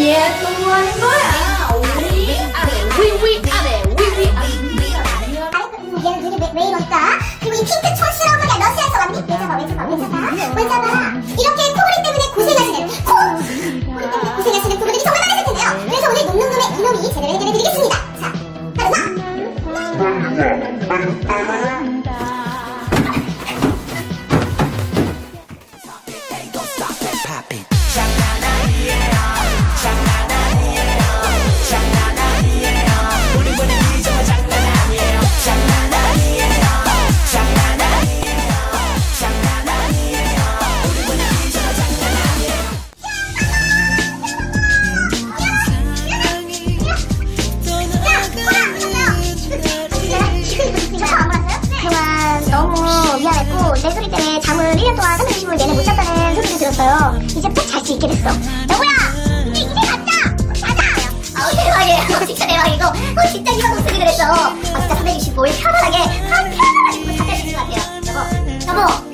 얘 또 뭐 하는 거야? 위아래. 얘는 눈이 왜 이럴까? 그리고 이 핑크 촌스러운 거야. 러시아에서 왔니? 왼잡아. 이렇게 코골이 때문에 고생하시는 코골이 때문에 고생하시는 부부들이 정말 많으실 텐데요. 그래서 오늘 놈놈놈의 이놈이 제대로 해결해드리겠습니다. 자, 그동안 너무 미안했고 내 소리 때문에 잠을 1년 동안 365일 내내 못 잤다는 소리를 들었어요. 이제 푹 잘 수 있게 됐어. 여보야! 이제 가자! 가자! 대박이에요. 진짜 대박이고 진짜 희망 목소리 그랬어. 진짜 365일 편안하게 푹 잘 수 있을 것 같아요. 여보